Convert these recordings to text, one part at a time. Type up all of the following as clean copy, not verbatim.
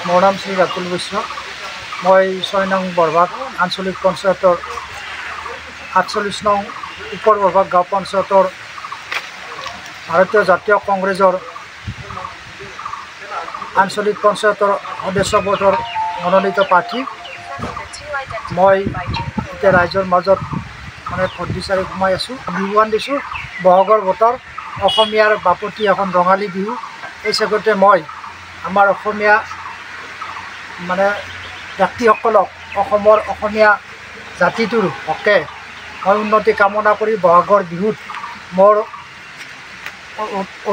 মোৰ নাম শ্ৰী ৰাতুল বৈশ্য। মই 6 নং বৰভাগ আঞ্চলিক পঞ্চায়তৰ 48 নং উত্তৰ বৰভাগ গাঁও পঞ্চায়তৰ ভাৰতীয় জাতীয় কংগ্ৰেছৰ আঞ্চলিক পঞ্চায়তৰ সদস্য পদৰ মনোনীত প্ৰাৰ্থী। মই এতিয়া ৰাইজৰ মাজত ভোট বিচাৰি সোমাই আছোঁ। বিহুৱান দিছোঁ। বহাগৰ বতৰ, অসমীয়াৰ বাপতি এখন ৰঙালী বিহু। এই চেগতে মই আমাৰ অসমীয়া ব্যক্তিসকলক অসমৰ অসমীয়া জাতিটোৰ হকে মই উন্নতি কামনা কৰি বহাগৰ বিহুত মোৰ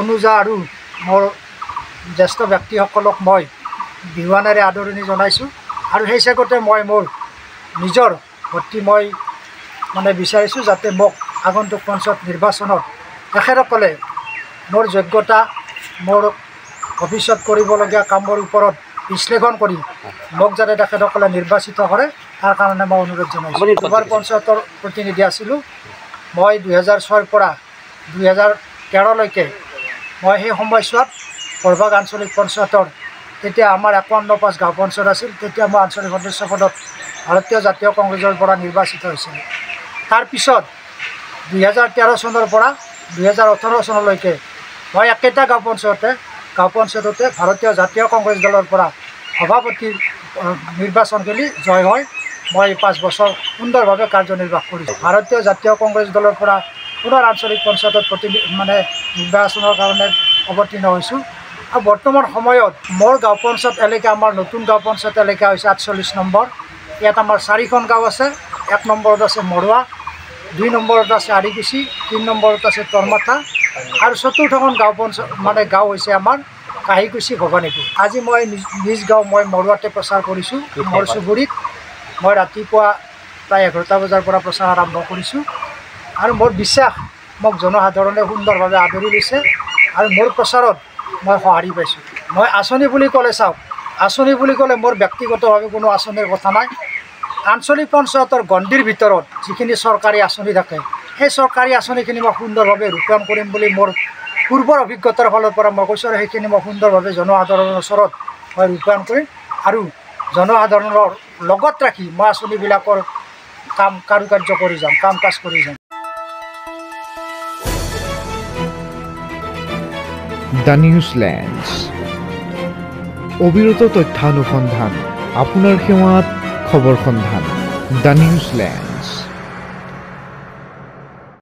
অনুজা আৰু মোৰ জ্যেষ্ঠ ব্যক্তিসকলক মই বিহুৱানেৰে আদৰণি জনাইছোঁ। আৰু সেই চেগতে মই মোৰ নিজৰ ভোটটি মই বিচাৰিছোঁ যাতে মোক আগন্তুক পঞ্চায়ত নিৰ্বাচনত তেখেতসকলে মোৰ যোগ্যতা, মোৰ ভৱিষ্যত কৰিবলগীয়া কামৰ ওপৰত বিশ্লেষণ কৰি মোক যাতে তেখেতসকলে নিৰ্বাচিত কৰে তাৰ কাৰণে মই অনুৰোধ জনাইছোঁ। দুবাৰ পঞ্চায়তৰ প্ৰতিনিধি আছিলোঁ। মই 2006ৰ পৰা 2013লৈকে মই সেই সময়ছোৱাত বৰভাগ আঞ্চলিক পঞ্চায়তৰ তেতিয়া আমাৰ 51 গাঁও পঞ্চায়ত আছিল। তেতিয়া মই আঞ্চলিক সদস্য পদত ভাৰতীয় জাতীয় কংগ্ৰেছৰ পৰা নিৰ্বাচিত হৈছিলোঁ। তাৰপিছত 2013 চনৰ পৰা 2018 চনলৈকে মই একেটা গাঁও পঞ্চায়ততে ভাৰতীয় জাতীয় কংগ্ৰেছ দলৰ পৰা সভাপতিৰ নিৰ্বাচন খেলি জয় হয় মই 5 বছৰ সুন্দৰভাৱে কাৰ্যনিৰ্বাহ কৰিছোঁ। ভাৰতীয় জাতীয় কংগ্ৰেছ দলৰ পৰা পুনৰ আঞ্চলিক পঞ্চায়তত নিৰ্বাচনৰ কাৰণে অৱতীৰ্ণ হৈছোঁ। আৰু বৰ্তমান সময়ত মোৰ গাঁও পঞ্চায়ত এলেকা, আমাৰ নতুন গাঁও পঞ্চায়ত এলেকা হৈছে 48 নম্বৰ। ইয়াত আমাৰ 4খন গাঁও আছে। 1 নম্বৰত আছে মৰুৱা, 2 নম্বৰত আছে আৰিকুচি, 3 নম্বৰত আছে তৰমাথা আৰু 4খন গাঁও পঞ্চায়ত গাঁও হৈছে আমাৰ কাহিকুচি, ভৱানীপুৰ। আজি মই নিজ গাঁও মই মৰুৱাতে প্ৰচাৰ কৰিছোঁ। মোৰ চুবুৰীত মই ৰাতিপুৱা প্ৰায় 11টা বজাৰ পৰা প্ৰচাৰ আৰম্ভ কৰিছোঁ। আৰু মোৰ বিশ্বাস মোক জনসাধাৰণে সুন্দৰভাৱে আদৰি লৈছে আৰু মোৰ প্ৰচাৰত মই সঁহাৰি পাইছোঁ। মই আঁচনি বুলি ক'লে চাওক, আঁচনি বুলি ক'লে মোৰ ব্যক্তিগতভাৱে কোনো আঁচনিৰ কথা নাই। আঞ্চলিক পঞ্চায়তৰ গণ্ডিৰ ভিতৰত যিখিনি চৰকাৰী আঁচনি থাকে সেই চৰকাৰী আঁচনিখিনি মই সুন্দৰভাৱে ৰূপায়ণ কৰিম বুলি মোৰ পূৰ্বৰ অভিজ্ঞতাৰ ফালৰ পৰা মই কৈছোঁ। আৰু সেইখিনি মই সুন্দৰভাৱে জনসাধাৰণৰ ওচৰত মই ৰূপায়ণ কৰিম আৰু জনসাধাৰণৰ লগত ৰাখি মই আঁচনিবিলাকৰ কাৰুকাৰ্য কৰি যাম, কাম কাজ কৰি যাম। দ্য নিউজলেণ্ডছ, অবিৰত তথ্যানুসন্ধান, আপোনাৰ সেৱাত খবৰ সন্ধান। দ্য নিউজলেণ্ড।